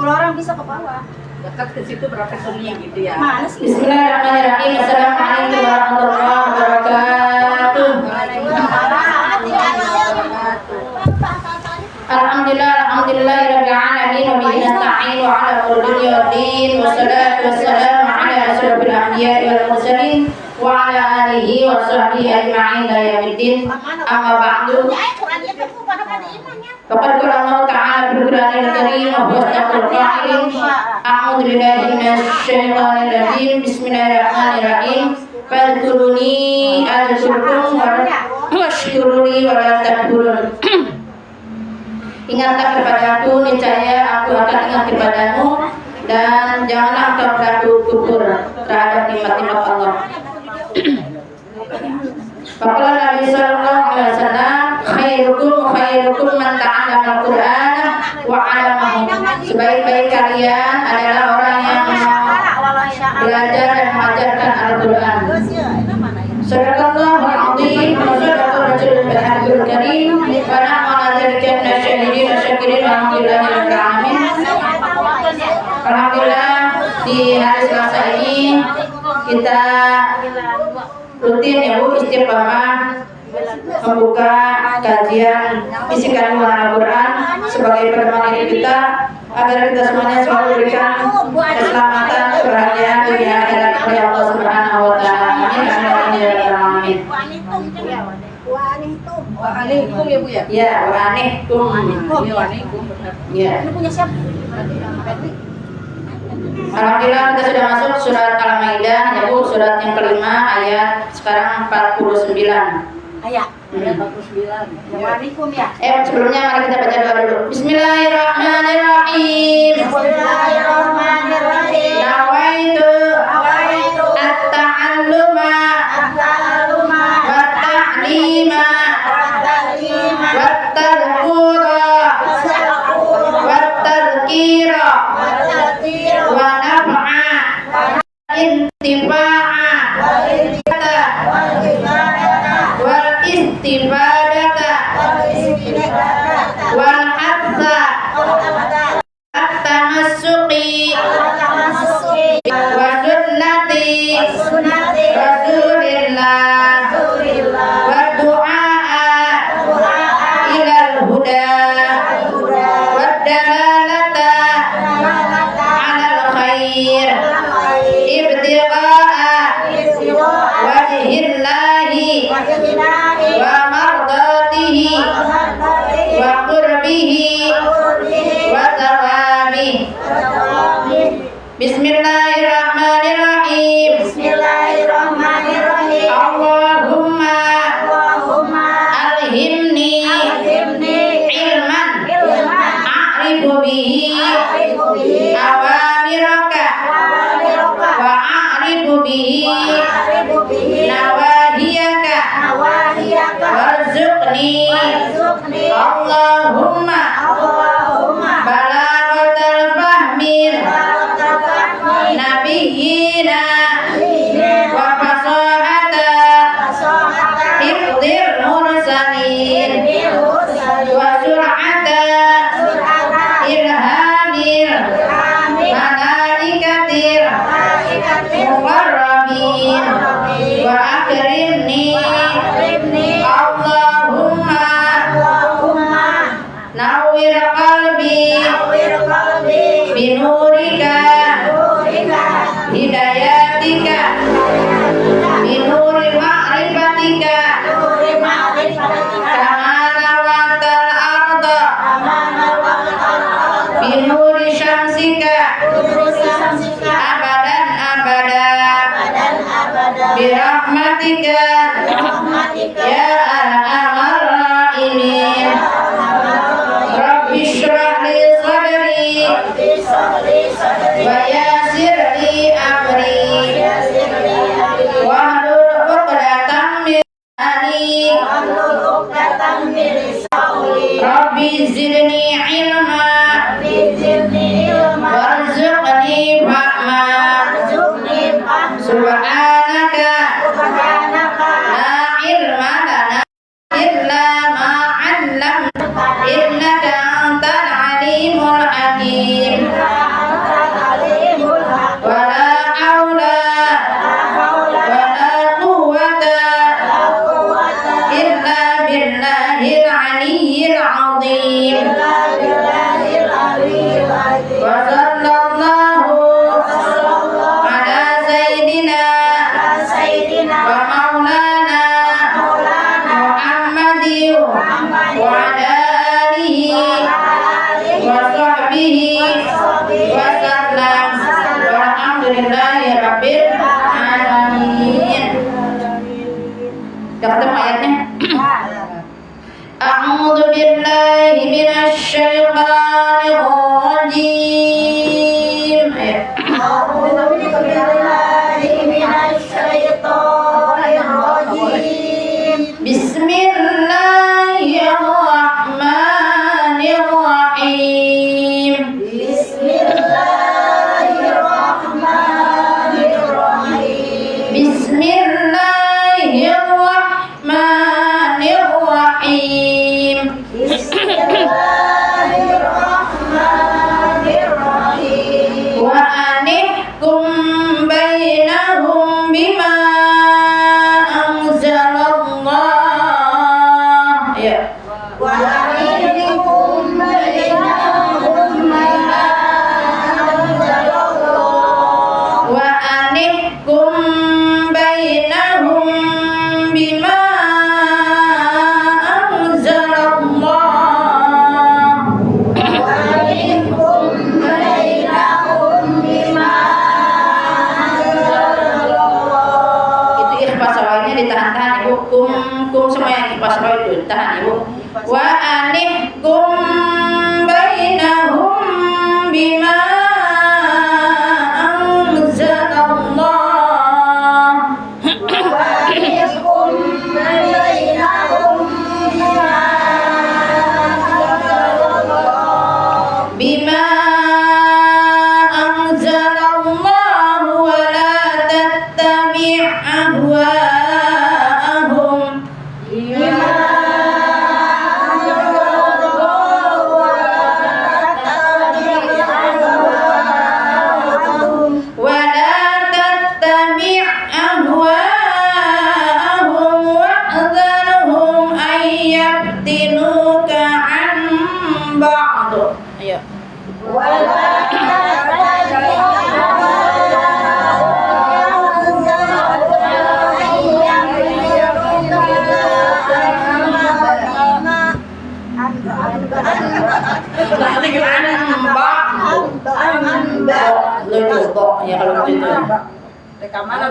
Kalau orang bisa ke bawah. Dekat ke situ berapa seni gitu ya. Mana sih? Bismillahirrahmanirrahim. Assalamualaikum warahmatullahi wabarakatuh. Alhamdulillahirabbil alamin wa bihi nasta'in wa ala umuri dunya waddin wassalatu wassalamu ala asyrofil anbiya'i wal mursalin wa ala alihi wa sahbihi ajma'in ila yaumiddin. Amma ba'du. Faqad qala Allah ta'ala fil Qur'anil Karim wa huwa asdaqul qa'ilin. A'udzu billahi minasy syaithanir rajim. Bismillahirrahmanirrahim. Fadhkuruni adzkurkum washkuruni wa la takfurun. Ingatlah kepadaku, niscaya aku akan ingat kepadamu, dan janganlah engkau berlaku kufur terhadap nikmat-nikmat Allah. Faqala Nabi sallallahu alaihi wasallam, khairukum man ta'allama al-Qur'an wa 'allamahu. Sebaik-baik kalian adalah orang yang belajar dan mengajarkan Al-Qur'an. Sadaqallahul 'azim wa sadaqar rasulul karim. Wa na'mal dzalika minasyahidin wa syakirin walhamdulillahirabbil alamin. Alhamdulillah, di hari Selasa ini kita rutin ya Bu istiqamah membuka kajian isi kandungan Al-Quran sebagai pedoman hidup kita agar kita semuanya selalu diberikan keselamatan, kebahagiaan dunia akhirat oleh Allah Subhanahu wa taala. Amin. Waalaikum ya Bu ya. Ya, waalaikum. Waalaikum. Ya. Ini punya siapa? Alhamdulillah kita sudah masuk surat Al-Maidah ya Bu, surat yang kelima ayat sekarang 49. Ayah. 49. Waalaikum ya. Sebelumnya mari kita baca doa dulu. Bismillahirrahmanirrahim. Bismillahirrahmanirrahim. Nawaitu at-ta'alluma wat-ta'lima wat-tadhkura wat-tadhkira wa naf'a intifa'a wal istifadata wal hadza at-tamassuqi wa sunnati rasulillah wa du'a ilal huda wa dalalata alal khair ibtigha'a wajhillahi wa mardatihi wa qurbihi wa thawabihi. Bismillahirrahmanirrahim. Allahumma alhimni ilman a'rifu bihi awamiraka wa a'rifu bihi nawahiyaka warzuqni Allahumma balaghatal fahmin nabiyyina wa fasahata hifdzil mursalin wa sur'ata ilhamil malaikatil muqarrabin wa akrimni Allahumma nawwir qalbi binurika hidayatika binuri ma'rifatika kama nawatal arda binuri syamsika abadan abada birahmatika ya arhamar rahimin. Rabbi shrah li sadri wa yassir li amri wahlul 'uqdatam min lisani Rabbi zidni ilma warzuqni fahma subhanaka la ilma lana illa ma 'allamtana innaka antal alimul hakim. ولا حول ولا قوة إلا بالله العلي العظيم وصلى الله على سيدنا ومولانا محمد وعلى آله وصحبه وسلم والحمد لله رب العالمين. Udah ketemu ayatnya? A'udzu billahi minasy syaithanir rajim. Bismillahirrahmanirrahim. Bismillahirrahmanirrahim. Wa anihkum bainahum bima anzalallah. Ya. Wa anihkum bainahum bima ditahan-tahan ibu, kum semua yang pas itu tahan ibu. Wa anihkum bainahum bima anzalallah. Wa anihkum bainahum bima anzalallah wa la tattabi' ahwa'ahum wa'dharhum an yaftinuka an ba'd. Ayo.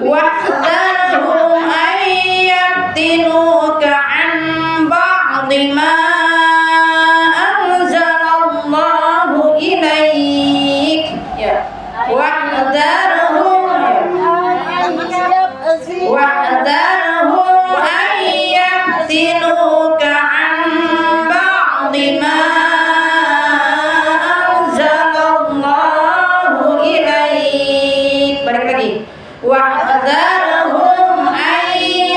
Wa'dharhum an yaftinuka an ba'd ma anzalallahu ilaik. Ya. Wa'dharhum an yaftinuka an ba'd ma anzalallahu ilaik. Balik lagi. Wa'dharhum an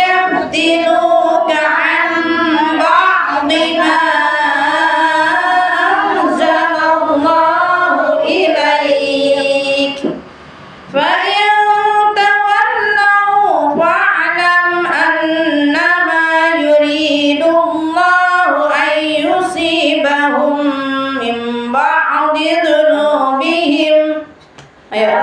yaftinuka an ba'd ma anzalallahu ilaik. Fa in tawallaw fa'lam annama yuridu Allahu an yusibahum min ba'di dhunubihim. Ayo.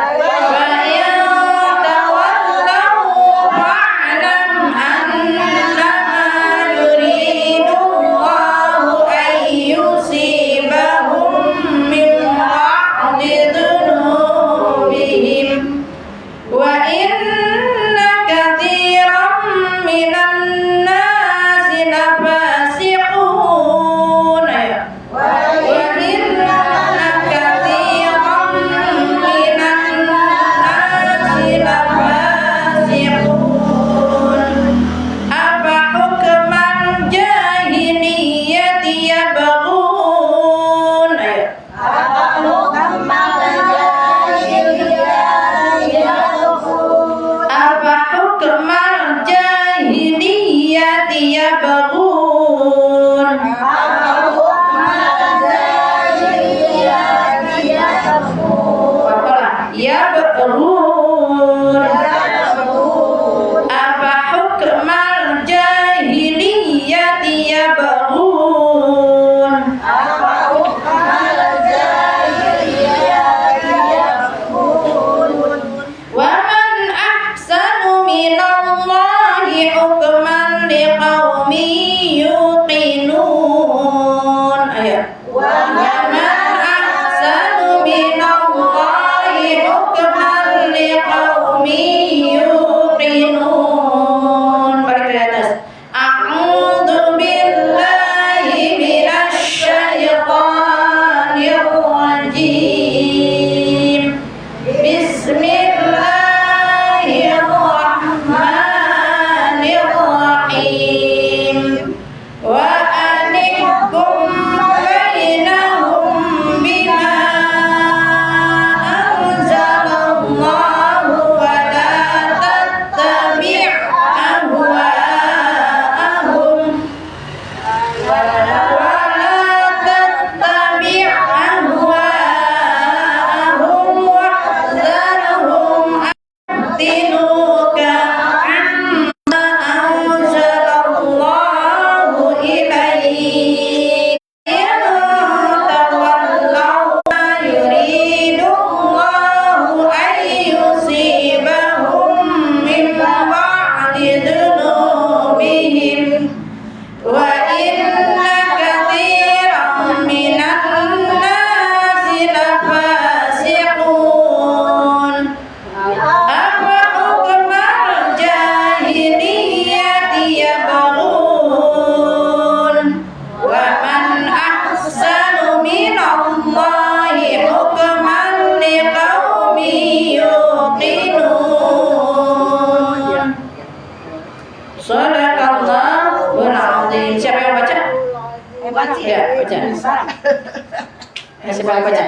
Siapa yang baca?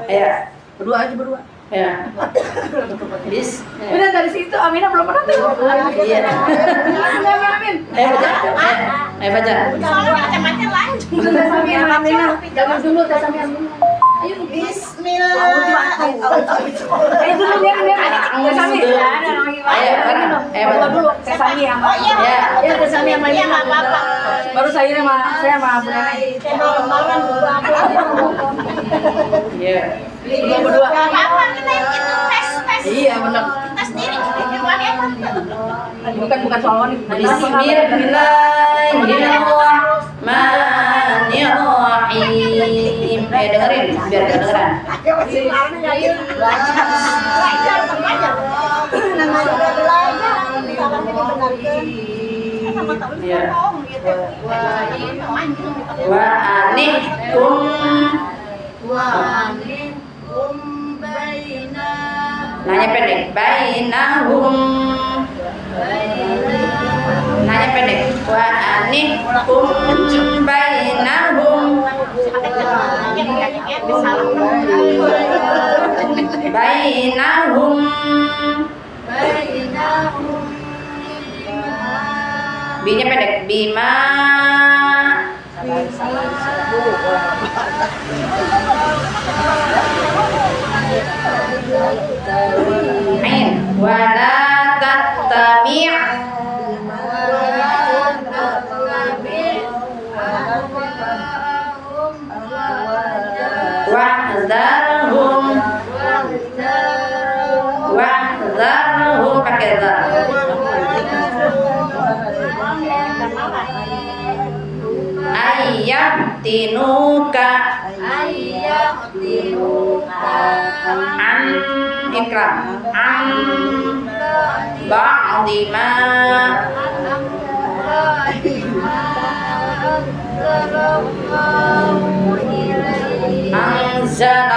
Ayo. Berdua aja berdua. Ya. Bis. Udah dari situ Aminah belum pernah tuh. Iya. Amin. Ayo baca. Ayo baca. Soalnya macam-macam lain. Aminah. Jangan dulu tes Aminah. Ayo Bismillah. Dulu biar tes Aminah. Ayo, baca dulu tes Aminah sama. Oh iya. Ya. Ya tes Aminah sama Iya, Aminah. nggak apa-apa. Baru saya sama Bu Nenek. Saya malam-malam dulu aku. Iya. Berdua. Nggak apa-apa, kita itu tes. Iya benar. Kita sendiri. Gimana ya? Bukan soal wanita. Bismillahirrahmanirrahim. Dengerin biar kedengeran. Belajar, belajar. Namanya udah belajar. Salahnya dibenarkan. Sama tahu Iya. bohong gitu. Wa anikum nanya pendek bainahum nanya pendek wa anikum bainahum bainahum B-nya pendek bima ain wala tattabi' wahdzarhum pakai dzar ayyatinuka an ikram an ba'di ma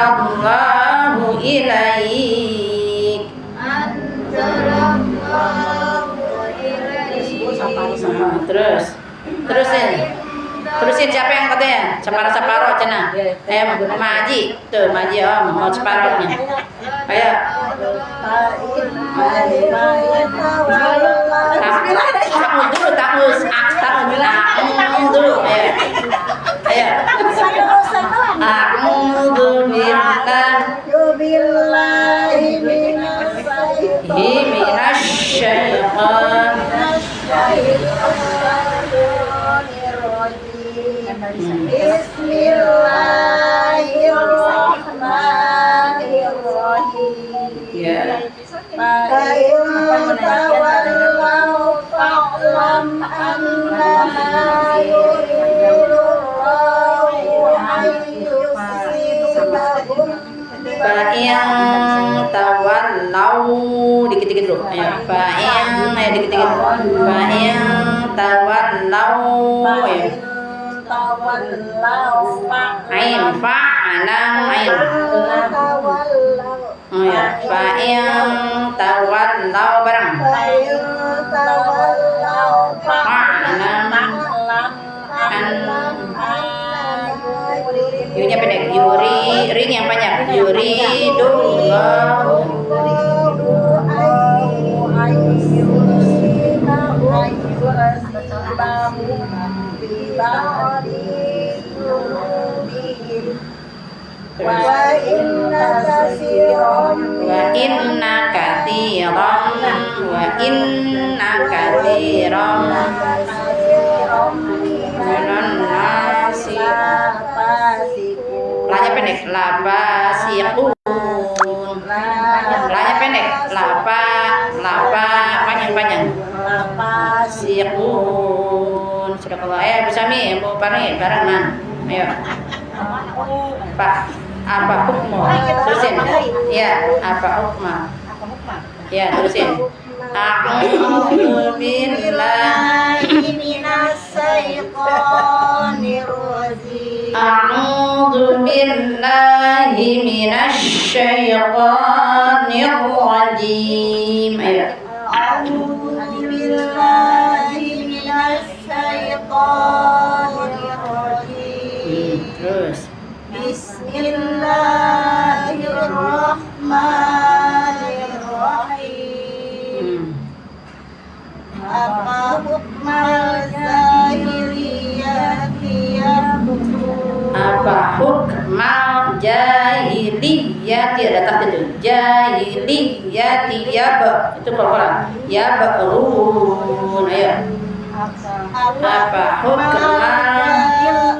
anzalallahu ilaik terusin siapa yang katanya separo cina Maji tuh Maji mau separohnya ayo tamu dulu ayo a'udzu billahi Bismillahirrahmanirrahim. ya Fa'in tawallaw fa'lam annama yuridullahu an yusibahum Fa'in tawallau dikit-dikit dulu ya fa'in dikit-dikit fa'in tawallau ya ain fa'alam ain oh ya fa'in tawallau barang fa'alam yunya pendek yuri ring yang banyak yuridullahu wa inna katsiran minan nasi lanya pendek lapasiqun lanya pendek lapa panjang siqun sudah kalau bisa mi mau pani barengan ayo Pak apa hukmu terusin ya apa hukma ya terusin a'udzu billahi minasyaitonir rajim ayo jahiliyati ada tak itu jahiliyati itu pelan ayo apa hukman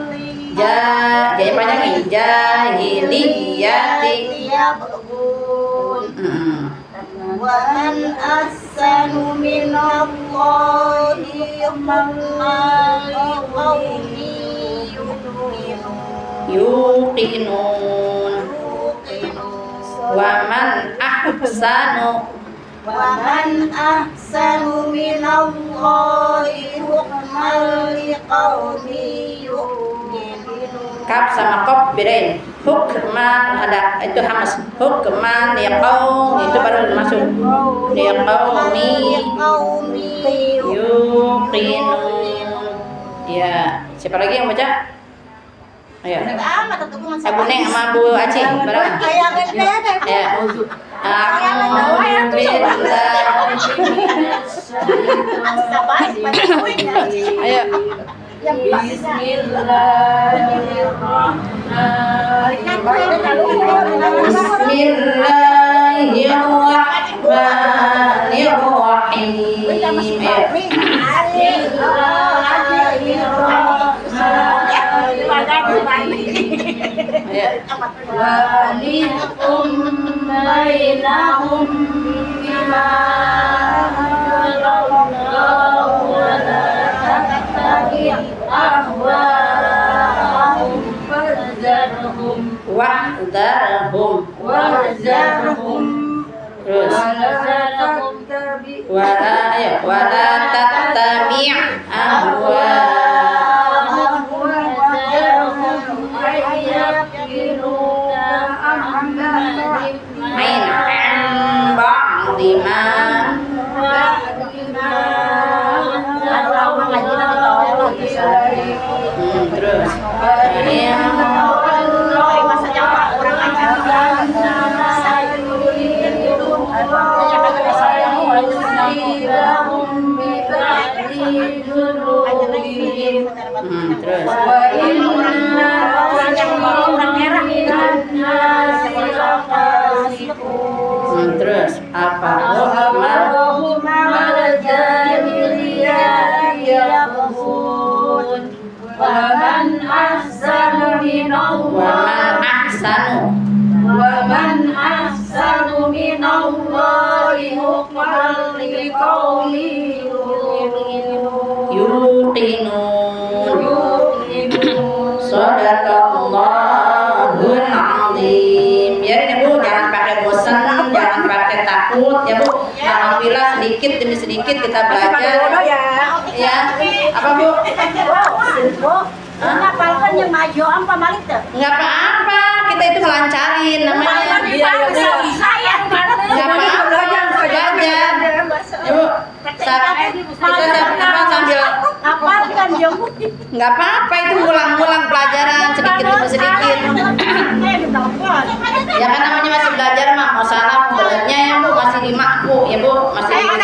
jadi panjang ini jahiliyati wa man ahsanu minallahi yuqinun wa man ahsanu minallahi hukman liqaumin yu'minun. Kaf sama qaf bedain. Hukman ada itu hamas. Hukman liqaum itu baru masuk. Liqaumi yuqinun. Ya, siapa lagi yang baca? Ayo. Abu Neng sama Bu Aci bareng. Ya. Ayo. Walikum bainahum bima anzalallahu wa la tattabi' ahwa'ahum wahzarhum terus wala tattabi' terus terus apa ومن أحسن من الله حكما لقوم yuqinun. Shadaqallahul azim. Ya Bu, jangan pakai bosan, jangan pakai takut ya Bu. Alhamdulillah sedikit demi sedikit kita belajar. Ya. Apa Bu? Ngapalkan yang maju apa malik tuh? Enggak apa-apa, kita itu melancarin namanya. Saya Enggak apa-apa, belajar. Ya Bu, kita sambil apalkan yang enggak apa-apa, itu ngulang-ngulang pelajaran sedikit demi sedikit. Ya kan namanya masih belajar mah, mau salah benernya ya Bu, masih di Bu, ya Bu, masih di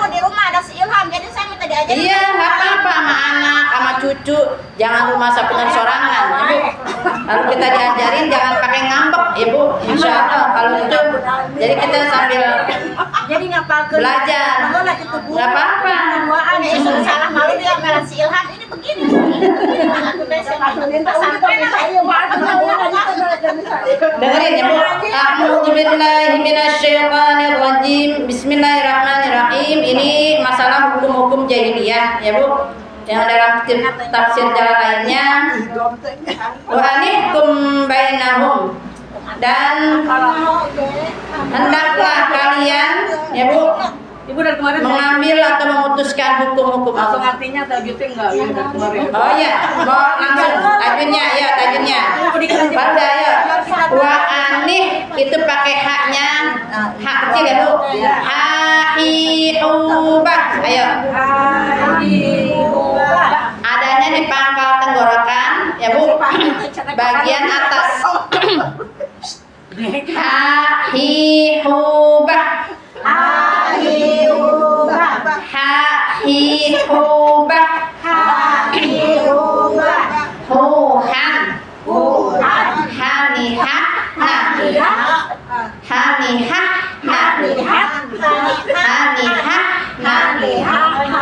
di rumah ada si Ilham, jadi saya minta diajarin. Iya, nggak apa-apa sama anak, sama cucu, jangan rumah sapunan sorangan, ya Bu. Kalau kita diajarin jangan pakai ngambek, ya Bu. Insya Allah kalau itu, jadi kita sambil Jadi ngapalkan belajar, nggak apa-apa. Salah malu dia melan si Ilham ini begini. Dengerin ya Bu. A'udzubillahi minasyaitonirrajim. Bismillahirrahmanirrahim. Ini masalah hukum-hukum jahiliyah ya Bu. Yang dalam tafsir jalan lainnya, wa anihkum bainahum, dan hendaklah kalian ya Bu Ibu dari kemarin mengambil atau memutuskan hukum-hukum langsung Allah. artinya tajudnya enggak ya dari kemarin. Oh iya, mau langsung tajudnya ya, tajudnya. Pada ya, wa anih itu pakai haknya, hak kecil ya Bu. Haihubah, ayo. Adanya di pangkal tenggorokan ya Bu, bagian atas. Haihubah. Huhan. Hanihah.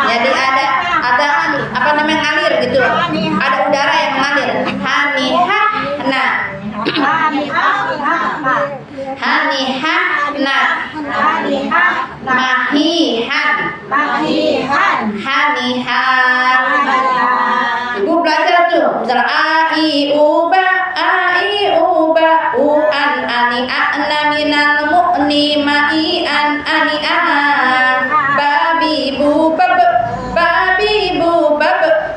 Jadi ada apa namanya ngalir gitu. Ada udara yang mengalir. Hanihan. Ibu belajar tuh, misal a i u ba u an ani ana minal mu'ni ma i an ani babi bu bab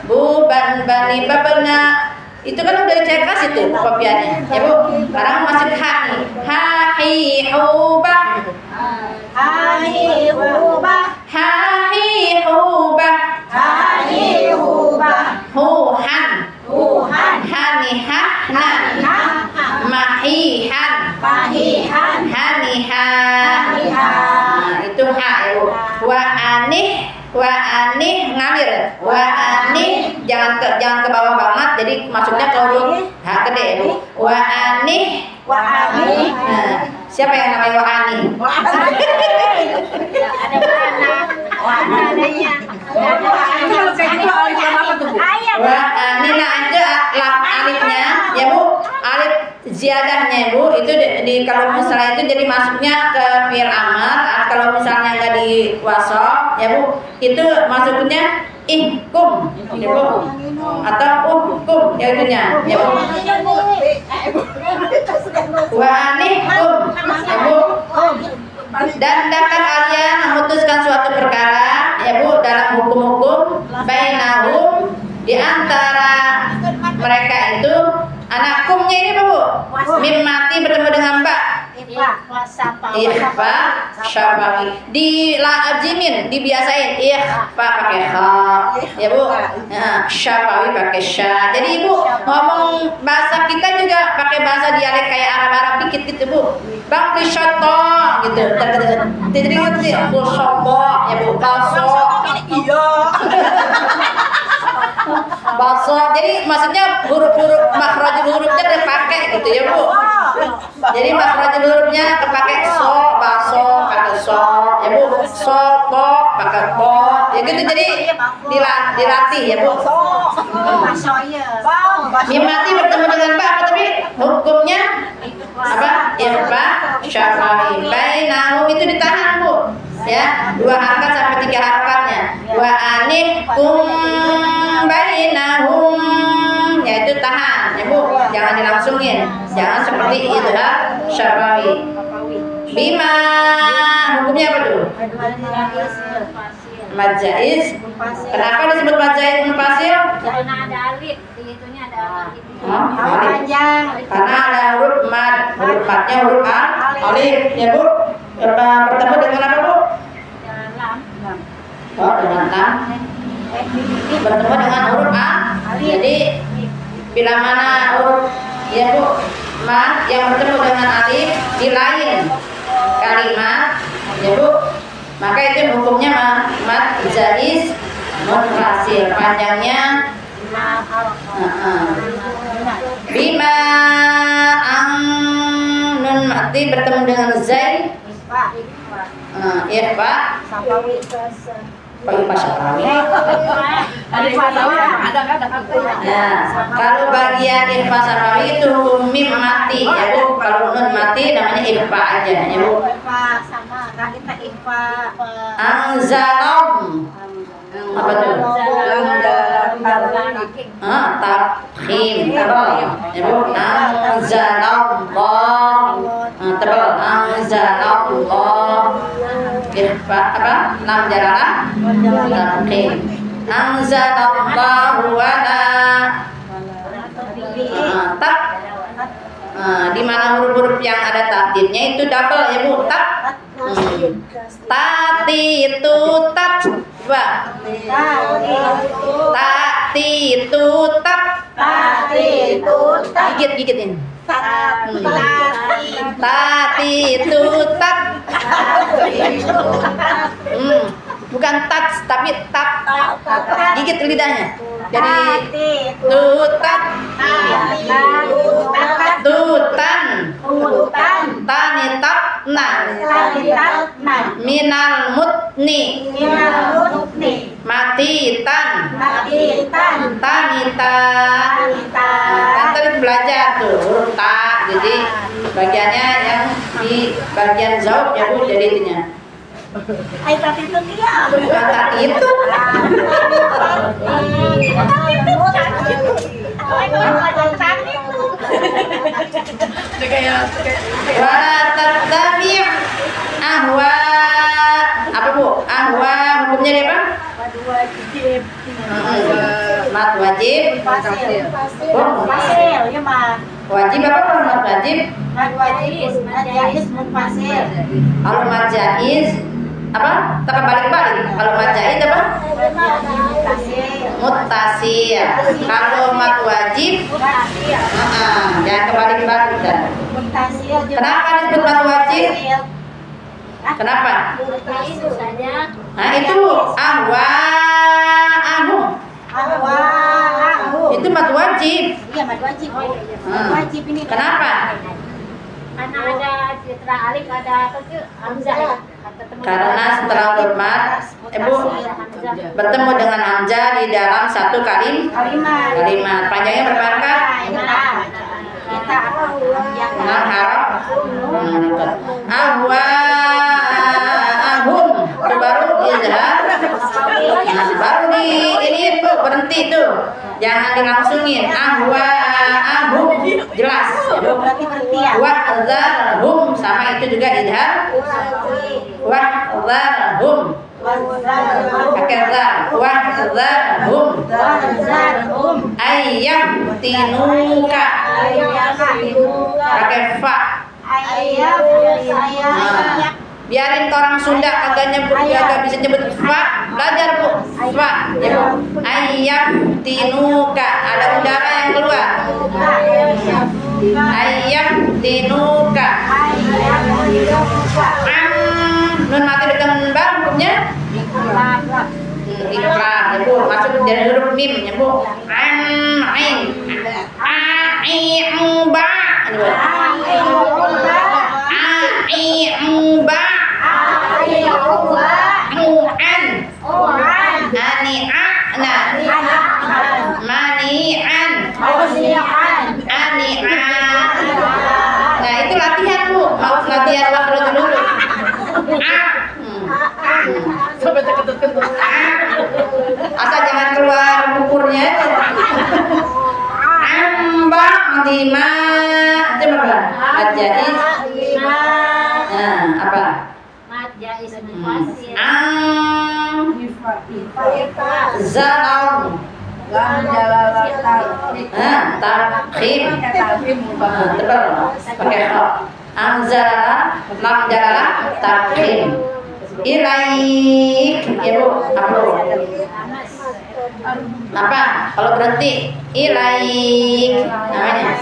bu ban bani babna. Itu kan udah saya kasih tuh kopiannya ya Bu. Sekarang masih ha hi hu ba huhan hanihana mahihan hanihan. Itu ha ya Bu. Wa anih ngalir. Wa anih jangan ke bawah banget, jadi masuknya ke huruf H gede ya Bu. Wa anih. Nah, siapa yang namanya wa anih? Wa anih nah itu alifnya ya Bu. Alif ziyadahnya Bu itu di kalau misalnya itu jadi masuknya ke fi'il amar. Kalau misalnya enggak di wasaf ya Bu, itu masuknya ihkum ya Bu, atau uhkum ya itunya ya Bu. Wa anihkum ya Bu. Dan hendaklah kalian memutuskan suatu perkara ya Bu dalam hukum-hukum bainahum, di antara mereka itu. Anakumnya ini Bu, mim mati bertemu dengan ba. Ikhfa syafawi. Di lajimin dibiasain ikhfa pakai kha ya Bu. Nah, syafawi pakai sya. Jadi Ibu ngomong bahasa kita juga pakai bahasa dialek kayak Arab dikit gitu Bu. Bang risoto gitu. Jadi ngerti risoto ya Bu. Bakso. Jadi maksudnya huruf-huruf makhrajul hurufnya dipakai gitu ya Bu. Jadi makhrajul hurufnya terpakai so, bakso pakai so ya Bu. Soto pakai to. Ya gitu, jadi dilatih ya Bu. Mim mati bertemu dengan ba, tapi hukumnya apa? Ikhfa syafawi. Bainahum itu ditahan Bu. Ya, 2 harakat sampai 3 harakatnya. Wa anihkum bainahum, yaitu tahan ya Bu, jangan dilangsungin, jangan seperti idhar syafawi. Bima hukumnya apa tuh? Mad jaiz. Kenapa disebut mad jaiz munfasil? Karena ada alif, di itunya ada alif. Karena ada huruf mad, huruf madnya huruf alif ya Bu. Bertemu dengan apa Bu? Oh, dengan lam. Bertemu dengan huruf a. Jadi bila mana huruf ya Bu mad yang bertemu dengan alif di lain kalimat ya Bu, maka itu hukumnya mad jaiz munfasil, panjangnya bima ang nun mati bertemu dengan zai ikhfa pakai pasyafawi. Nah, kalau bagian ikhfa syafawi itu hukum mim mati ya Bu. Kalau nun mati namanya ikhfa aja ya Bu. Anzalam apa tuh? Tafkhim tebal ya Bu. Anzalallah tebal. Anzalallah ikhfa apa? Lam jalalah tafkhim. Anzalallahu wala tak. Di mana huruf-huruf yang ada takdirnya itu double ya Bu. Tak. Tati itu tat. Coba. Tati itu tat. Gigit-gigitin. Tati itu tat. Bukan tat tapi tat. Gigit lidahnya. Jadi tutat, tutan, tanitatna, minal mutni, matitan, tanita. Kan tadi belajar tuh huruf ta, jadi bagiannya yang di bagian zaub ya Bu, jadi itunya. Tati itu dia. Bukan tadi itu. Wala tattabi' ahwa. Apa Bu? Ahwa hukumnya dia apa? Mat wajib. Fasil, ya mah. Wajib apa kalau mat wajib? Mad wajib, mad jaiz, munfasil. Kalau mat jaiz apa? Tak balik-balik. Kalau mat jaiz apa? Muttasil. Kalau mat wajib, jangan kebalik-balik dah. Kenapa disebut mat wajib? Kenapa? Nah itu ahwa ahu. Itu mat wajib. Iya, mad wajib. Mad wajib ini. Kenapa? Karena ada citra alif, ada apa tuh? Hamzah ya. Karena setelah huruf mat, Ibu bertemu dengan hamzah di dalam satu kalimat. Panjangnya berapa harakat? Kita apa? Yang 6 harap. Ahwa ahum. Itu baru izhar. Nah, baru di ini Bu, berhenti tuh. Jangan dilangsungin. Ahwa ahum. Jelas. berarti berhenti ya. Wahzarhum, sama itu juga izhar. Wahzarhum. Pakai zar. Wahzarhum. Ayyam tinuka. Pakai fa. Biarin orang Sunda agak nyebut, agak bisa nyebut fa, belajar Bu. Fa, ya Bu. Ayyam tinuka, ada udara yang keluar. Ayyam tinuka. Nun mati dengan bang hukumnya ikrar ya Bu, masuk dari huruf mim ya Bu. Ain ba Nah itu latihan Bu, mau latihan makhraj dulu. Asal jangan keluar bukurnya. Ambang lima itu apa? Jaiz. Nah, apa? Mad jaiz munfasil. Zalam. Tarhim. Tebal. Pakai ha. Anzala, lam jalala, tarhim. Ilaik, ibu, apa? Apa? Kalau berhenti, ilaik, namanya.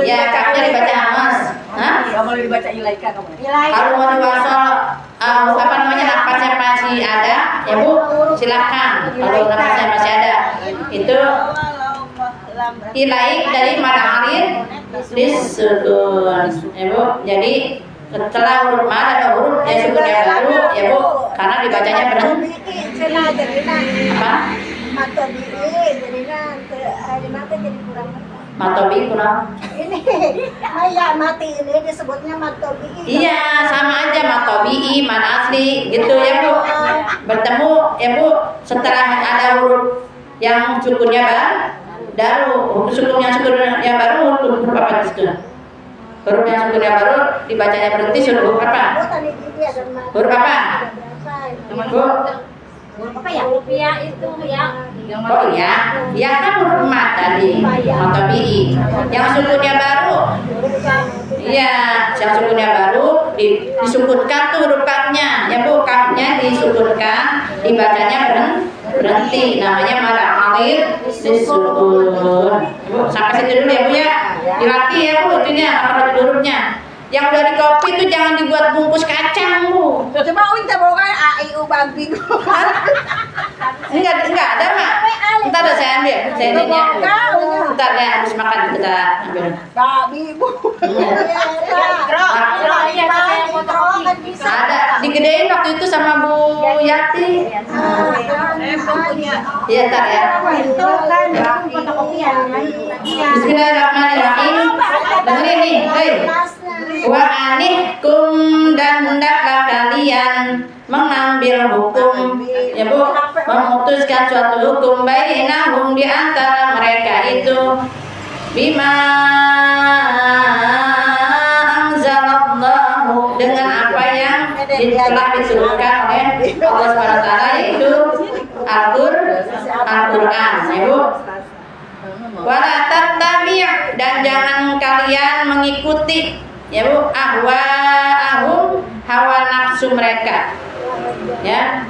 Ya, kaknya dibaca hamas. Hah? Gak boleh dibaca ilaika kamu. Kalau mau diwasal, apa namanya, napasnya masih ada, ya Bu, silakan. Kalau napasnya masih ada, itu ilaik dari mad alif disukun, ya Bu. Jadi setelah huruf mad ada huruf yang sukunnya baru, ya Bu, karena dibacanya berhenti. Apa? Matobi kurang. Ini ayah mati ini disebutnya matobi. Iya, sama aja matobi, mana asli, gitu ya Bu. Bertemu ya Bu, setelah ada huruf yang sukunnya baru, sukun yang baru huruf apa itu? Huruf yang sukunnya baru dibacanya berhenti huruf apa? Huruf apa? Bu? Apa ya? Ya itu ya. Oh iya, ya kan huruf mat tadi, matobi. Yang sukunnya baru, iya, yang sukunnya baru disukunkan tuh huruf kafnya, ya Bu, kafnya disukunkan, dibacanya berhenti, namanya mad alif disukun. Bu, sampai situ dulu ya Bu ya, dilatih ya Bu, itunya makhraj hurufnya. Yang udah di kopi itu jangan dibuat bungkus kacang, Bu. Coba Uin tabokan AIU babi. Enggak ada, Mak. Ntar ada saya ambil. Saya ininya. Ntar ya habis makan kita ambil. Babi, Bu. Ada digedein waktu itu sama Bu Yati. Iya, ntar ya. Bismillahirrahmanirrahim. Dengerin nih, hei. Wa anikum dan hendaklah kalian mengambil hukum, ya Bu, memutuskan suatu hukum bainahum di antara mereka itu bima anzalallahu, dengan apa yang telah diturunkan oleh Allah SWT, yaitu Al-Quran, ya Bu. Wala tattabi', dan jangan kalian mengikuti, ya Bu, ahwa'ahum, hawa nafsu mereka. Ya,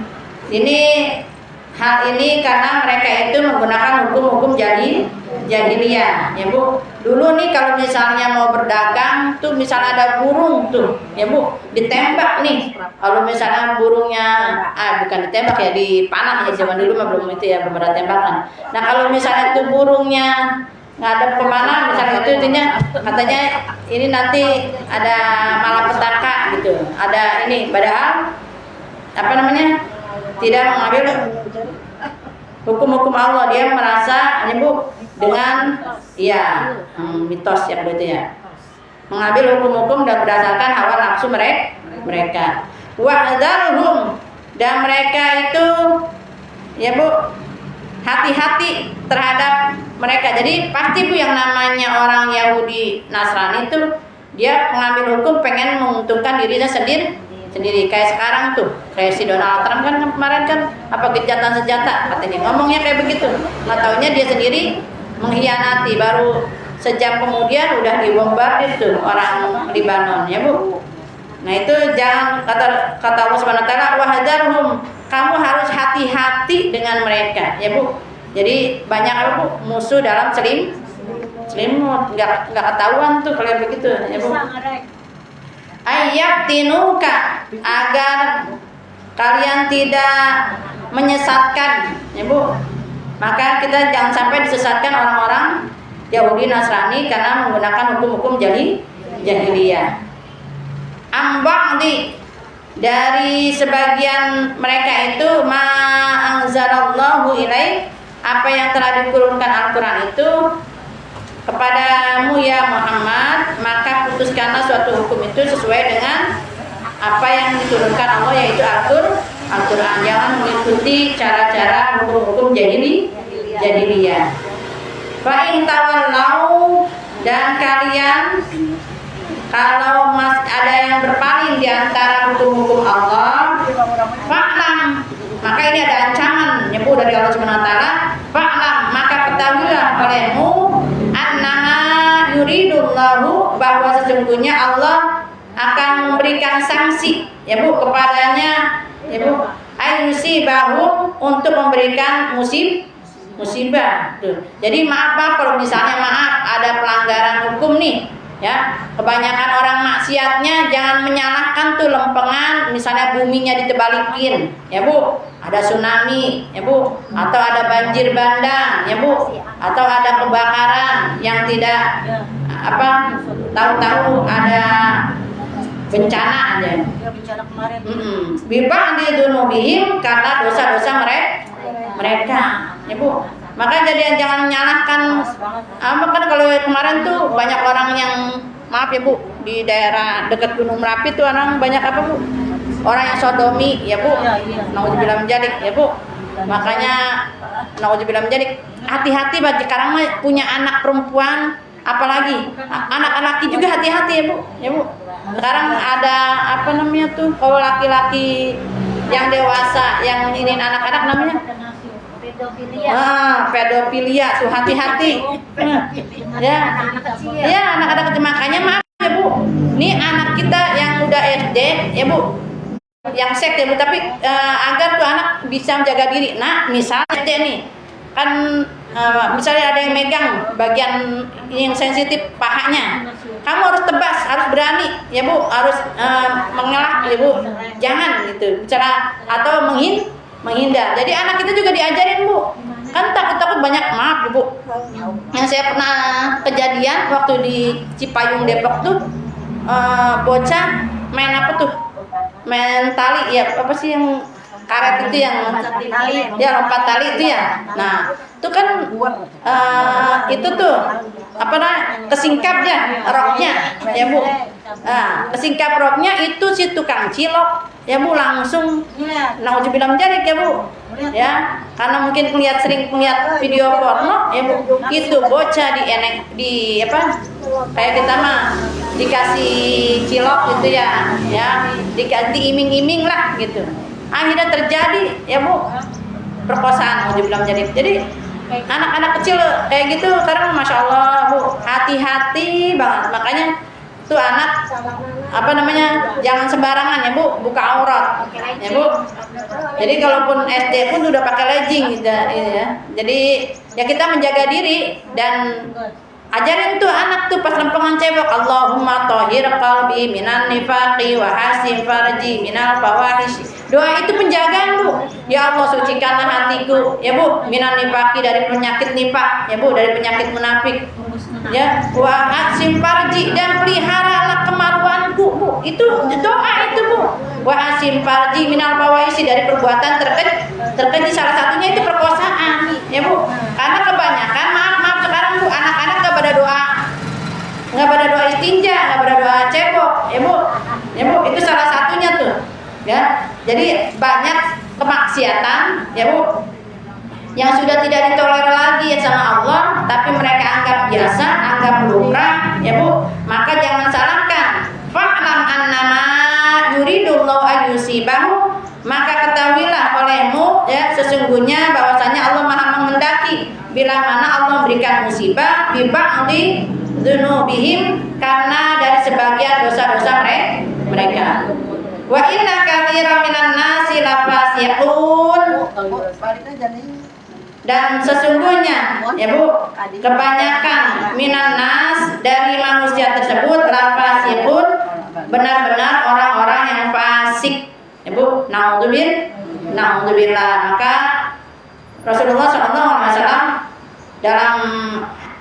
hal ini karena mereka itu menggunakan hukum-hukum jahiliyah, ya Bu. Dulu nih kalau misalnya mau berdagang tuh, misalnya ada burung tuh, ya Bu, ditembak nih. Kalau misalnya burungnya, bukan ditembak ya, dipanah ya, zaman dulu mah belum itu ya, belum ada tembakan. Nah kalau misalnya tuh burungnya ngadep kemana, misalnya itu intinya katanya ini nanti ada malapetaka gitu, ada ini, padahal apa namanya, tidak mengambil hukum-hukum Allah, dia merasa nyebut dengan mitos yang begitu ya, mengambil hukum-hukum dan berdasarkan hawa nafsu mereka. Wa'dharhum, dan mereka itu, ya Bu, hati-hati terhadap mereka. Jadi pasti Bu, yang namanya orang Yahudi Nasrani itu dia mengambil hukum pengen menguntungkan dirinya sendiri. Kayak sekarang tuh, kayak si Donald Trump kan kemarin kan apa gencatan senjata katanya, ngomongnya kayak begitu, nggak taunya dia sendiri mengkhianati, baru sejam kemudian udah dibombardir tuh orang Libanon, ya Bu. Nah itu jangan, kata Allah Subhanahu wa taala, wahdzarhum, kamu harus hati-hati dengan mereka, ya Bu. Jadi banyak apa Bu, musuh dalam selimut, nggak ketahuan tuh kalau begitu, ya Bu. Ayyabtinuka, agar kalian tidak menyesatkan, ya Bu. Maka kita jangan sampai disesatkan orang-orang Yahudi Nasrani karena menggunakan hukum-hukum jahiliyah. Amba'di, dari sebagian mereka itu ma'anzalallahu ilaih, apa yang telah diturunkan Al-Quran itu kepadamu ya Muhammad, maka putuskanlah suatu hukum itu sesuai dengan apa yang diturunkan Allah, yaitu Al-Quran. Jangan mengikuti cara-cara hukum-hukum jahiliyah. Fa in tawallau, dan kalian kalau ada yang berpaling di antara hukum-hukum Allah, fa'lam, maka ini ada ancaman nyebu dari Allah Subhanahu wa taala. Fa'lam, maka ketahuilah olehmu annama yuridullahu, bahwa sesungguhnya Allah akan memberikan sanksi, ya Bu, kepadanya, ya Bu, ayyusibahum, untuk memberikan musibah. Tuh. Jadi maaf kalau misalnya ada pelanggaran hukum nih, ya, kebanyakan orang maksiatnya, jangan menyalahkan tuh lempengan, misalnya buminya ditebalikin, ya Bu, ada tsunami, ya Bu, atau ada banjir bandang, ya Bu, atau ada kebakaran yang tidak tahu-tahu ada bencana aja. Bencana kemarin. Bibang didunubihim, karena dosa-dosa mereka, ya Bu. Maka jadi jangan menyalahkan. Kan kalau kemarin tuh banyak orang yang, maaf ya Bu, di daerah dekat Gunung Merapi tuh orang banyak apa Bu? Orang yang sodomi, ya Bu. Nauzubillah menjalik, ya Bu. Makanya nauzubillah menjalik. Hati-hati bagi sekarang mah punya anak perempuan, apalagi anak laki juga hati-hati ya Bu. Ya Bu. Sekarang ada apa namanya tuh, kalau laki-laki yang dewasa yang ingin anak-anak namanya pedofilia tuh, hati-hati. Ya, anak-anak kecil. Makanya maaf ya Bu, nih anak kita yang udah SD ya Bu, yang seks ya Bu, tapi agar tuh anak bisa menjaga diri. Nah, misalnya SD nih kan, misalnya ada yang megang bagian yang sensitif pahanya, kamu harus tebas, harus berani ya Bu, harus mengelak ya Bu, jangan gitu bicara atau menghindar. Jadi anak kita juga diajarin Bu, kan takut banyak, maaf Bu, yang saya pernah kejadian waktu di Cipayung Depok tuh, bocah main apa tuh, main tali ya, apa sih yang karet itu yang lompat tali itu ya. Nah itu kan itu tuh apa kesingkap ya roknya ya Bu. Nah, kesingkap roknya itu si tukang cilok ya Bu, langsung nauzubillah menjadi ya Bu, ya karena mungkin sering lihat video porno ya Bu, itu bocah di apa kayak kita mah dikasih cilok gitu ya, diiming-iming lah gitu, akhirnya terjadi ya Bu perkosaan nauzubillah menjadi. Jadi anak-anak kecil kayak gitu sekarang masya Allah Bu, hati-hati banget. Makanya tuh anak apa namanya, jangan sembarangan ya Bu buka aurat ya Bu. Jadi kalaupun SD pun udah pakai legging gitu ya. Jadi ya kita menjaga diri dan ajarin tuh anak tuh pas lempengan cebok, Allahumma thahhir qalbi minan nifaqi wa hasin farji minal fawahish. Doa itu penjagaan Bu. Ya Allah, sucikanlah hatiku ya Bu minan nifaqi, dari penyakit nifak ya Bu, dari penyakit munafik ya, wa hasin farji, dan peliharalah kemaluanku Bu. Itu doa itu Bu. Wa hasin farji minal fawahish, dari perbuatan terkeji, salah satunya itu perkosaan ya Bu. Karena kebanyakan maaf sekarang Bu, anak-anak nggak pada doa istinja, nggak pada doa cebok ya Bu. Ya Bu, itu salah satunya tuh ya. Jadi banyak kemaksiatan ya Bu yang sudah tidak ditolerir lagi ya sama Allah, tapi mereka anggap biasa, anggap lumrah ya Bu. Maka jangan salahkan. Fa'lam annama yuridullahu ayyusibahu, maka ketahuilah olehmu ya sesungguhnya bahwasanya Allah Maha menghendaki bila mana Allah memberikan musibah bi ba'di dzunubihim, karena dari sebagian dosa-dosa mereka. Wa inna katsiran minan nasi lafasiqun, dan sesungguhnya ya Bu, kebanyakan minan nas, dari manusia tersebut, lafasiqun, benar-benar orang-orang yang fasik ya Bu. Naudzubillah. Maka Rasulullah SAW dalam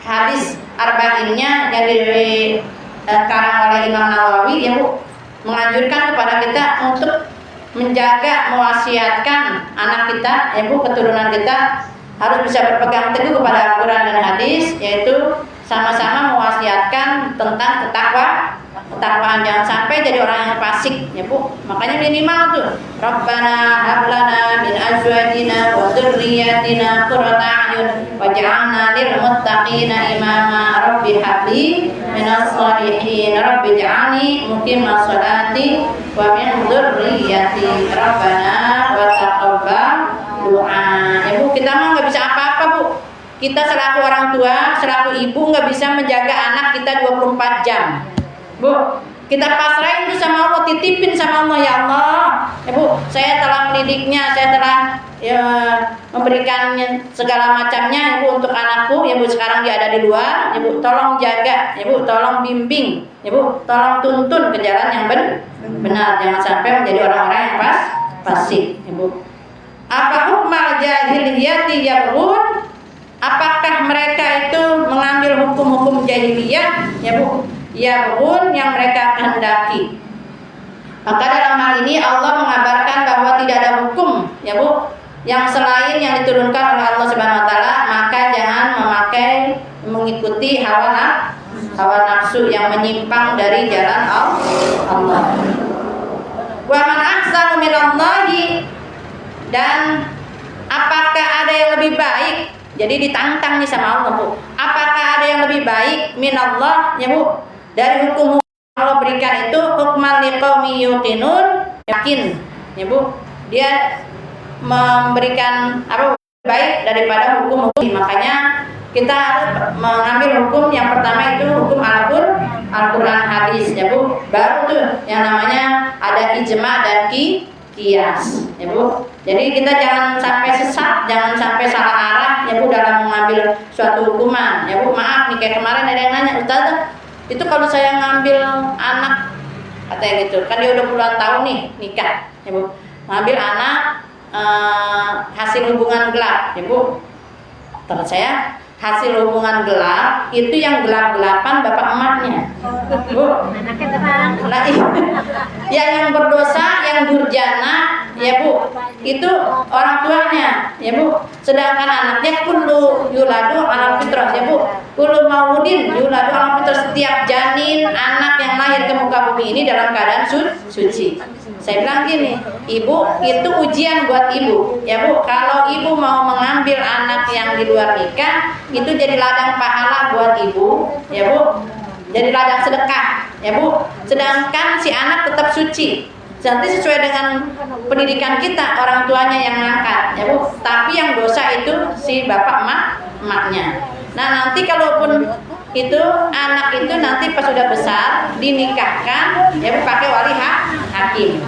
hadis arba'innya yang dikarang oleh Imam Nawawi ya Bu, menganjurkan kepada kita untuk menjaga, mewasiatkan anak kita ya Bu, keturunan kita harus bisa berpegang teguh kepada Al-Quran dan hadis, yaitu sama-sama mewasiatkan tentang ketakwaan, jangan sampai jadi orang yang fasik ya Bu. Makanya minimal tuh Rabbana hablana min azwajina wa dzurriyyatina qurrata a'yun waj'alna lil muttaqina imama rabbi habli minas shalihin rabbi ij'alni muqimas sholati wa min dzurriyyati rabbana wa taqabbal doa ya Bu. Kita mah nggak bisa apa-apa Bu, kita selaku orang tua, selaku ibu nggak bisa menjaga anak kita 24 jam Bu. Kita pasrahin itu sama Allah, titipin sama Allah, ya Allah ya Bu, saya telah mendidiknya, saya telah ya, memberikan segala macamnya ya Bu untuk anakku ya Bu. Sekarang dia ada di luar ya Bu, tolong jaga ya Bu, tolong bimbing ya Bu, tolong tuntun ke jalan yang benar, jangan sampai menjadi orang-orang yang fasik ya Bu. Apa hukmal jahiliyati yabghun, apakah mereka itu mengambil hukum-hukum jahiliyah ya Bu, yabghun, yang mereka kehendaki. Maka dalam hal ini Allah mengabarkan bahwa tidak ada hukum ya Bu yang selain yang diturunkan oleh Allah Subhanahu wa taala, maka jangan mengikuti hawa nafsu yang menyimpang dari jalan Allah. Wa man ahsanu minallahi, dan apakah ada yang lebih baik? Jadi ditantang nih sama Allah Bu, apakah ada yang lebih baik minallah ya Bu, dari hukum Allah berikan itu hukman liqaumi yuqinun, yakin ya Bu, dia memberikan apa baik daripada hukum-hukum. Makanya kita harus mengambil hukum yang pertama itu hukum Al-Quran hadis ya Bu, baru tuh yang namanya ada ijma dan qiyas ya Bu. Jadi kita jangan sampai sesat, jangan sampai salah arah ya Bu dalam mengambil suatu hukuman ya Bu. Maaf nih, kayak kemarin ada yang nanya, Ustazah, itu kalau saya ngambil anak katanya gitu. Kan dia udah puluhan tahun nih nikah, ya Bu. Ngambil anak hasil hubungan gelap, ya Bu. Menurut saya hasil hubungan gelap itu yang gelap-gelapan bapak emaknya, Bu. Anaknya terang. Nah, ya yang berdosa, yang durjana, ya Bu, itu orang tuanya, ya Bu. Sedangkan anaknya kullu yuladu ala fitrah, ya Bu. Kullu mauludin yuladu ala fitrah, setiap janin anak yang lahir ke muka bumi ini dalam keadaan suci. Saya bilang gini, ibu itu ujian buat ibu, ya Bu. Kalau ibu mau mengambil anak yang di luar nikah, itu jadi ladang pahala buat ibu, ya Bu. Jadi ladang sedekah, ya Bu. Sedangkan si anak tetap suci. Nanti sesuai dengan pendidikan kita, orang tuanya yang ngangkat, ya Bu. Tapi yang dosa itu si bapak emaknya. Nah nanti kalaupun itu anak itu nanti pas sudah besar dinikahkan, ya Bu, pakai wali hakim.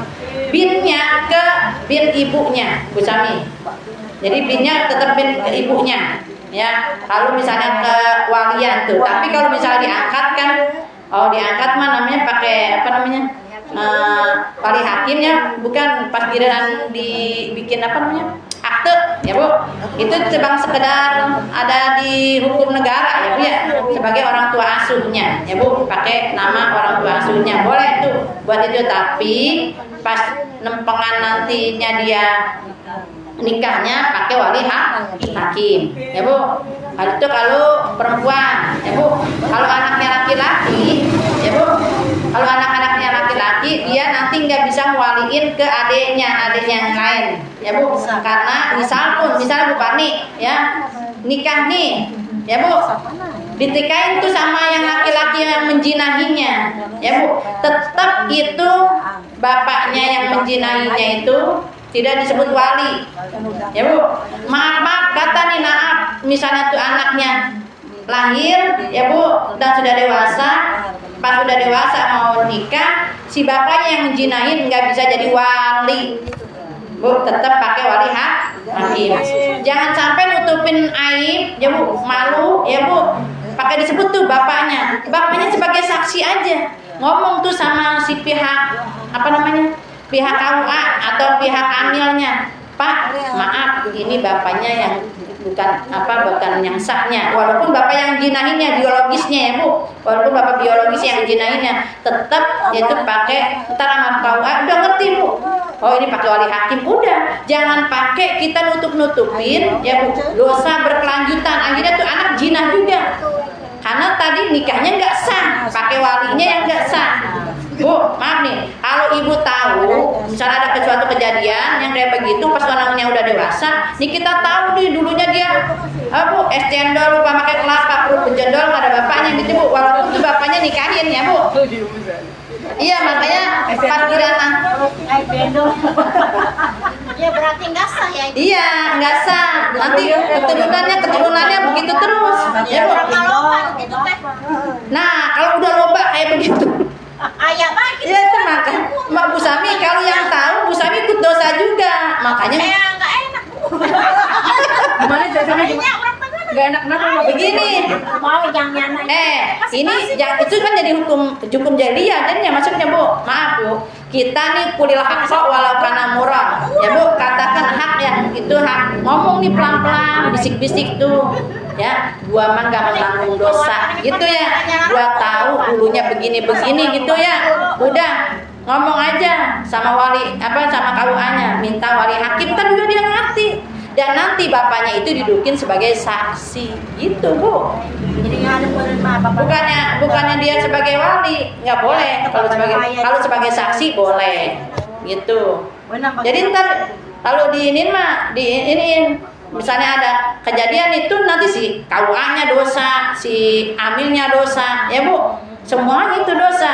Binnya ke bin ibunya, Bu Sami. Jadi binnya tetap bin ke ibunya, ya. Lalu misalnya ke walian tuh. Tapi kalau misalnya diangkat kan, diangkat mah namanya pakai apa namanya? Wali hakimnya, bukan pas giliran dibikin apa namanya? Akte, ya Bu. Itu cuma sekedar ada di hukum negara, ya Bu ya, sebagai orang tua asuhnya, ya Bu, pakai nama orang tua asuhnya. Boleh tuh buat itu, tapi pas nempengan nantinya dia nikahnya pakai wali hakim, ya Bu. Hal itu kalau perempuan, ya Bu. Kalau anaknya laki-laki, ya Bu. Kalau anak-anaknya laki-laki, dia nanti nggak bisa ngewaliin ke adiknya yang lain, ya Bu. Karena misal Bu Pani, ya nikah nih, ya Bu, ditikahin tuh sama yang laki-laki yang menjinahinya, ya Bu. Tetap itu bapaknya yang menjinahinya itu tidak disebut wali, ya Bu. Maaf kata nih, naaf, misalnya tuh anaknya lahir, ya Bu, dan sudah dewasa. Pas sudah dewasa mau nikah, si bapaknya yang menjinahin nggak bisa jadi wali, Bu. Tetap pakai wali hakim. Jangan sampai nutupin aib, ya Bu, malu, ya Bu, pakai disebut tuh bapaknya sebagai saksi aja. Ngomong tuh sama si pihak apa namanya, pihak KUA atau pihak amilnya, Pak, maaf, ini bapaknya yang bukan yang sahnya. Walaupun bapak yang jinahinnya, biologisnya, ya Bu, walaupun bapak biologis yang jinahinnya, tetap yaitu pakai ntar sama KUA. Udah ngerti Bu? Oh ini pakai wali hakim. Udah, jangan pakai kita nutup-nutupin, ya Bu, dosa berkelanjutan. Akhirnya tuh anak jinah juga. Karena tadi nikahnya nggak sah, pakai walinya yang nggak sah. Bu, maaf nih, kalau ibu tahu misalnya ada suatu kejadian yang kayak begitu pas anaknya udah dewasa, nih kita tahu nih dulunya dia Bu, es cendol lupa pakai kelapa, perut penjendol nggak ada bapaknya gitu Bu, walaupun itu bapaknya nikahin, ya Bu. Iya, makanya pas kirana Ya berarti nggak sah ya. iya, nggak sah. Nanti keturunannya begitu terus, ya Bu. Lomba gitu teh. Nah, kalau udah lomba kayak begitu, Ayah mah gitu. ya itu makanya Mbak Bu Sami, kalau yang tahu Bu Sami ikut dosa juga. Makanya Nggak enak. Gimana ceritanya? Kayaknya orang tengah. Gak enak kenapa? begini, Mau jangan ini itu kan jadi hukum jahiliyah, dan ya maksudnya Bu, maaf Bu, kita nih kulil haqqa walau kana murad, ya Bu, katakan hak yang itu hak. Ngomong nih pelan-pelan, bisik-bisik tuh, ya, gua mah gak menanggung dosa, gitu ya. Gua tahu dulunya begini-begini gitu ya. Udah, ngomong aja sama sama KUA-nya, minta wali hakim, kan juga dia ngerti. Dan nanti bapaknya itu didudukin sebagai saksi, gitu Bu. Jadi nggak ada bapak. Bukannya dia sebagai wali, nggak boleh. Kalau sebagai saksi boleh, gitu. Jadi ntar kalau diinin misalnya ada kejadian itu nanti si KUA-nya dosa, si amilnya dosa, ya Bu. Semuanya itu dosa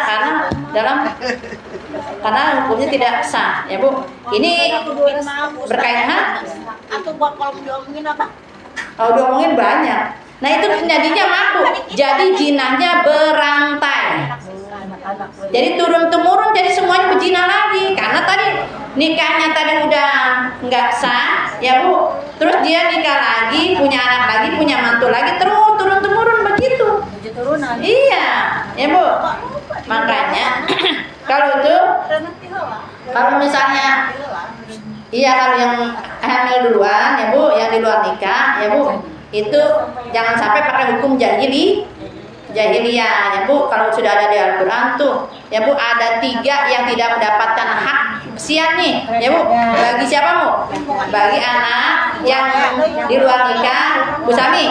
karena hukumnya tidak sah, ya Bu. Ini berkaitan. Atau buat kalau diomongin apa? Kalau diomongin banyak. Nah itu jadinya mabuk. Jadi jinahnya berantai. Jadi turun-temurun, jadi semuanya berzina lagi. Karena tadi nikahnya tadi udah nggak sah, ya Bu. Terus dia nikah lagi, punya anak lagi, punya mantu lagi, terus turun-temurun begitu. turunan. Iya, ya Bu. Makanya Kalau itu, kalau misalnya iya, kalau yang hamil duluan ya Bu, yang di luar nikah ya Bu, itu jangan sampai pakai hukum jahiliyah ya Bu. Kalau sudah ada di Al-Quran tuh ya Bu, ada 3 yang tidak mendapatkan hak sian nih ya Bu. Bagi siapa Bu? Bagi anak yang di luar nikah, Bu Sami.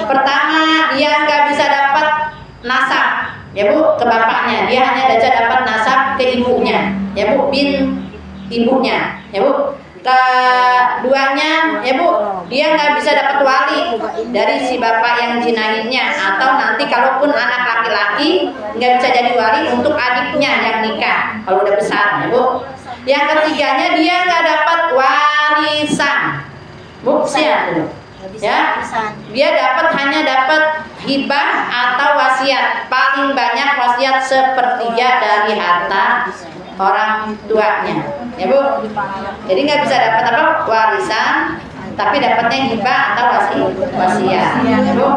Pertama, dia nggak bisa dapat nasab ya Bu ke bapaknya, dia hanya bisa dapat nasab ke ibunya ya Bu, bin ibunya ya Bu. Keduanya ya Bu, dia nggak bisa dapat wali dari si bapak yang zinahinnya, atau nanti kalaupun anak laki-laki nggak bisa jadi wali untuk adiknya yang nikah kalau udah besar ya Bu. Yang ketiganya, dia nggak dapat warisan Bu, siap ya, dia hanya dapat hibah atau wasiat, paling banyak wasiat sepertiga dari harta orang tuanya ya Bu. Jadi nggak bisa dapat apa warisan, tapi dapatnya hibah atau wasiat ya Bu.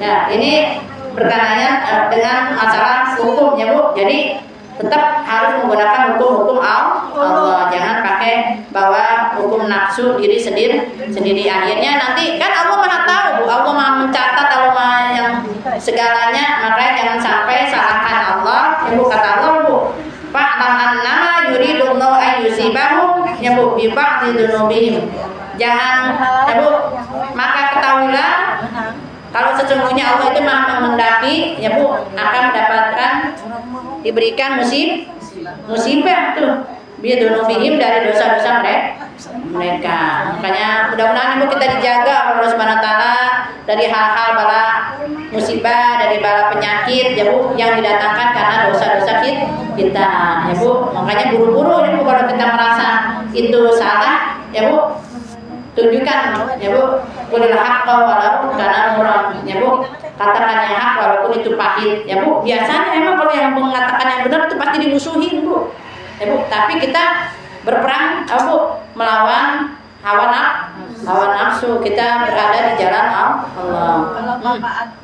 Nah, ini berkenaan dengan masalah hukum ya Bu. Jadi tetap harus menggunakan hukum-hukum Allah, jangan pakai bawa hukum nafsu diri sendiri. Akhirnya nanti kan Allah Maha tahu Bu, Allah Maha mencatat, Allah Maha yang segalanya, makanya jangan sampai salahkan Allah. Ibu kata Allah Bu, fa'lam annama yuridullahu an yusibahum ya Bu bi ba'di dzunubihim. Jangan ya Bu, maka ketahuilah kalau sesungguhnya Allah itu Maha menghendaki ya Bu, akan mendapatkan diberikan musibah tuh bidunubihim, dari dosa-dosa mereka. Makanya mudah-mudahan Ibu kita dijaga oleh Allah Subhanahu wa taala dari hal-hal bala musibah, dari bala penyakit ya Bu yang didatangkan karena dosa-dosa kita ya Bu. Makanya buru-buru ya Bu, kalau kita merasa itu salah ya Bu, tunjukkan ya Bu, qulil haqqa walau kana murran ya Bu, katakan yang hak walaupun itu pahit ya Bu. Biasanya emang kalau yang mengatakan yang benar itu pasti dimusuhin Bu ya Bu, tapi kita berperang ya Bu melawan hawa nafsu, kita berada di jalan Allah. Kalau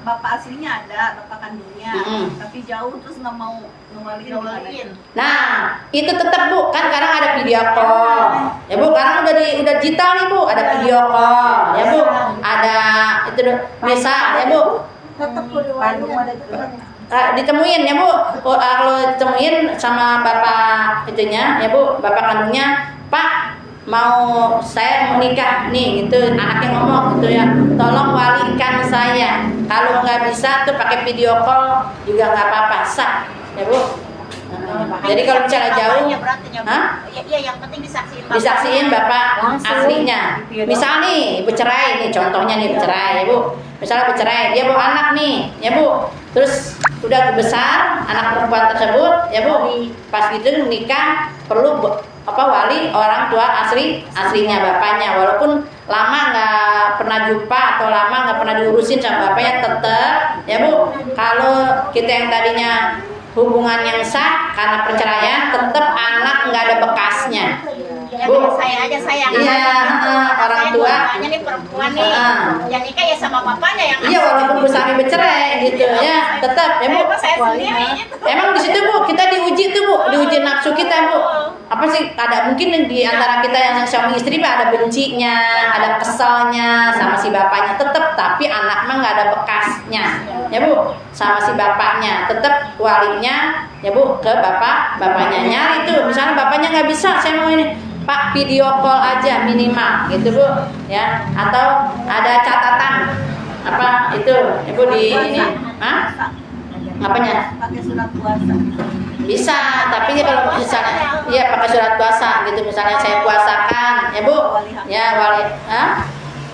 bapak aslinya ada, bapak kandungnya, tapi jauh terus nggak mau ngewaliin. Nah, itu tetap Bu, kan sekarang ada video call ya Bu, sekarang udah digital nih Bu, ada video call ya Bu, ada itu bisa ya Bu, Tetap Bandung ada ditemuin ya Bu. Kalau ditemuin sama bapak itunya ya Bu, bapak kandungnya, Pak mau saya menikah nih gitu, anaknya ngomong gitu ya, tolong walikan saya. Kalau nggak bisa tuh pakai video call juga nggak apa-apa, sah ya Bu. Jadi kalau bicara jauh, iya yang penting disaksiin bapak aslinya. Misal nih bercerai nih, contohnya nih bercerai ya Bu. Misalnya bercerai, dia bawa anak nih ya Bu, terus udah besar anak perempuan tersebut ya Bu, pas gitu nikah perlu wali orang tua aslinya bapaknya, walaupun lama nggak pernah jumpa atau lama nggak pernah diurusin sama bapaknya, tetap ya Bu, kalau kita yang tadinya hubungan yang sah karena perceraian, tetap anak nggak ada bekasnya ya Bu. Saya aja sayang. Iya, orang tua. Bapaknya nih perempuan nih, yang nikah ya sama bapaknya yang. Iya, walaupun bersama bercerai gitu ya, tetap ya Bu. Saya sendiri. Emang di situ Bu, kita diuji tuh Bu, diuji nafsu kita Bu. Apa sih, ada mungkin di antara kita yang suami istri Pak, ada bencinya, ada keselnya sama si bapaknya, tetap, tapi anak mah nggak ada bekasnya ya Bu, sama si bapaknya, tetap walinya ya Bu ke bapaknya. Nyari tuh, misalnya bapaknya nggak bisa, saya mau ini Pak video call aja minimal gitu Bu ya, atau ada catatan apa itu Ibu di ini, apanya? Pakai surat puasa. Bisa, tapi kalau misalnya iya pakai surat puasa gitu, misalnya saya puasakan ya Bu ya, wali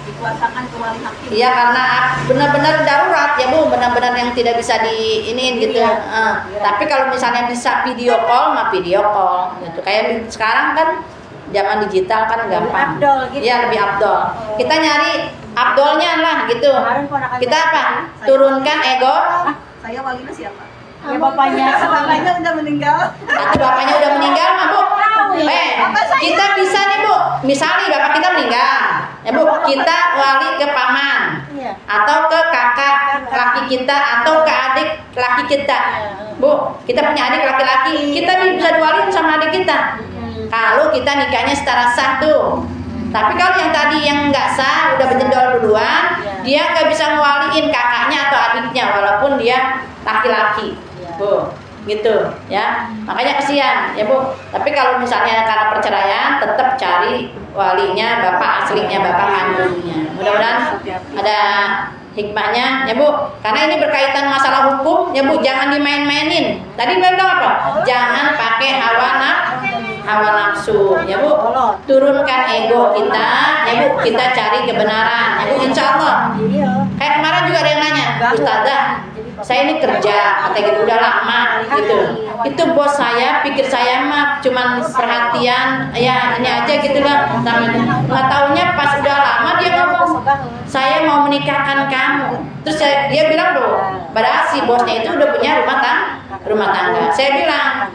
Dikuasakan ke wali hakim. iya, karena benar-benar darurat ya Bu, benar-benar yang tidak bisa diiniin gitu. Tapi kalau misalnya bisa video call mah video call gitu, kayak sekarang kan zaman digital kan gampang. Iya, lebih abdol. Kita nyari abdolnya lah gitu. Kita apa? Turunkan ego. Saya walinya siapa? Ya bapaknya. Bapaknya udah meninggal. Atau bapaknya udah meninggal mah Bu. Kita bisa nih Bu, misalnya bapak kita meninggal, ya Bu, kita wali ke paman, atau ke kakak laki kita, atau ke adik laki kita. Bu, kita punya adik laki-laki, kita bisa diwaliin sama adik kita. Kalau kita nikahnya secara sah tuh. Tapi kalau yang tadi yang nggak sah, udah berjendol duluan, dia nggak bisa ngewaliin kakaknya atau adiknya, walaupun dia laki-laki, Bu, gitu ya. Makanya kesian ya Bu. Tapi kalau misalnya karena perceraian, tetap cari walinya bapak aslinya, bapak kandungnya. Mudah-mudahan ada hikmahnya ya Bu. Karena ini berkaitan masalah hukum ya Bu. Jangan dimain-mainin. Tadi Mbak bilang apa? Jangan pakai hawa nafsu ya Bu. Turunkan ego kita ya Bu. Kita cari kebenaran ya Bu. Insya Allah. Kayak kemarin juga ada yang nanya, Ustazah, saya ini kerja kata gitu udah lama gitu. Itu bos saya pikir saya mah cuman perhatian ya ini aja gitu lah. Nggak taunya pas udah lama dia ngomong, saya mau menikahkan kamu. Terus dia bilang loh, padahal si bosnya itu udah punya rumah tangga. Saya bilang,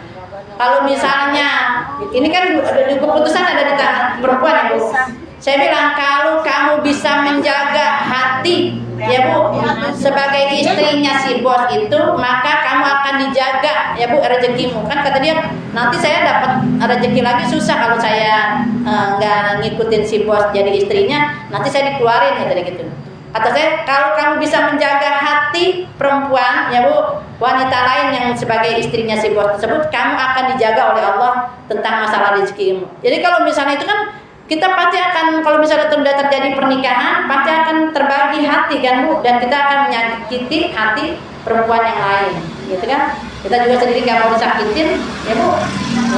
kalau misalnya ini kan keputusan ada di tangan perempuan ya Bu. Saya bilang kalau kamu bisa menjaga hati ya Bu sebagai istrinya si bos itu, maka kamu akan dijaga ya Bu rezekimu. Kan kata dia, nanti saya dapat rezeki lagi susah kalau saya nggak ngikutin si bos jadi istrinya, nanti saya dikeluarin ya tadi gitu. Kata saya, kalau kamu bisa menjaga hati perempuan ya Bu, wanita lain yang sebagai istrinya si bos tersebut, kamu akan dijaga oleh Allah tentang masalah rezekimu. Jadi kalau misalnya itu kan kita pasti akan, kalau misalnya sudah terjadi pernikahan, pasti akan terbagi hati kan Bu, dan kita akan menyakiti hati perempuan yang lain gitu kan. Kita juga sendiri gak mau disakitin ya Bu.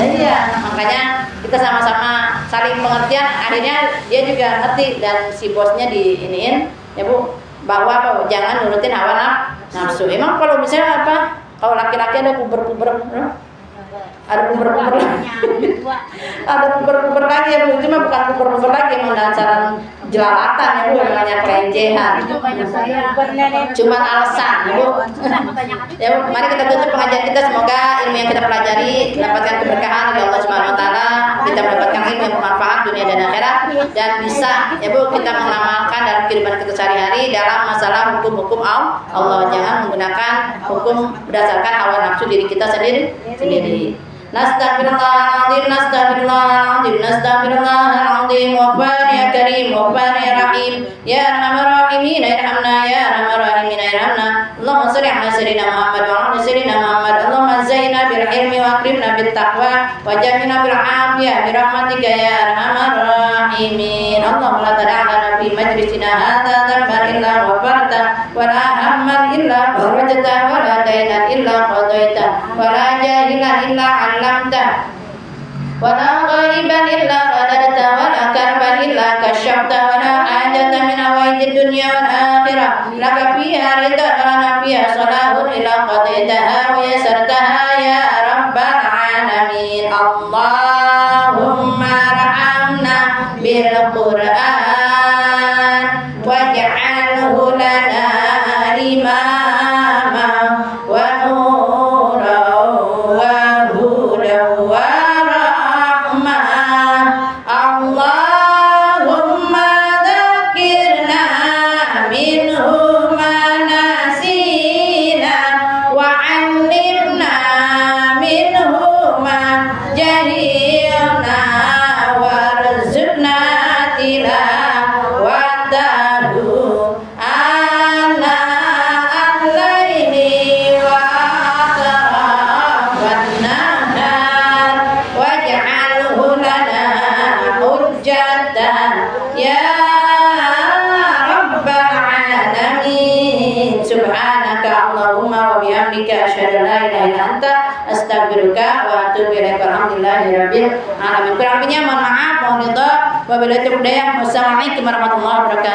Iya, makanya kita sama-sama saling pengertian. Akhirnya dia juga ngerti dan si bosnya diiniin ya Bu, bahwa jangan nurutin hawa nafsu. Emang kalau misalnya apa, kalau laki-laki ada puber-puber, ada puber-puber ada puber-puber lagi ya Bu, cuma bukan puber-puber lagi, emang dasar jelalatan ya Bu, namanya kelenjehan, cuma alasan ya Bu. Ya Bu, mari kita tutup pengajian kita, semoga ilmu yang kita pelajari mendapatkan keberkahan dari Allah Subhanahu wa taala, kita mendapatkan ilmu yang bermanfaat dunia dan akhirat, dan bisa ya Bu kita mengamalkan dalam kehidupan kita sehari-hari dalam masalah hukum-hukum Allah. Jangan menggunakan hukum berdasarkan hawa nafsu diri kita sendiri. Nastaghfirullahaladzim, nastaghfirullahaladzim, nastaghfirullahaladzim. Waffan ya karim, waffan ya rahim, ya arhamar rahimin, irhamna ya arhamar rahimin, irhamna. Allahumma shalli ala sayyidina Muhammad wa ala sayyidina Muhammad. Allahumma zayyina bil ilmi wa akrimna bit taqwa wa jamilna bil afiyah bi rahmatika ya arhamar rahimin. Allahumma la tada'na fi majlisina hadza dhanban illa ghafarta wa la hamman illa farajta wa la daynan illa qadaita wa la jahilan illa ولا غائبا إلا رددت ولا كربا إلا كشفت ولا حاجة من حوائج الدنيا والآخرة لك فيها رضا ولنا فيها صلاح إلا قضيتها ويسرتها يا رب العالمين. اللهم ارحمنا بالقرآن واجعله لنا إماما ونورا وهدى ورحمة. اللهم ذكرنا منه ما نسينا وعلمنا منه ما جهلنا وارزقنا تلاوته آناء الليل وأطراف النهار واجعله لنا حجة يا رب العالمين. سبحانك اللهم وبحمدك أشهد أن لا إله إلا أنت أستغفرك وأتوب إليك. Alhamdulillahirabbil alamin. Kurang lebihnya mohon maaf, mohon ridha. Wabillahi taufiq. Wassalamualaikum warahmatullahi wabarakatuh.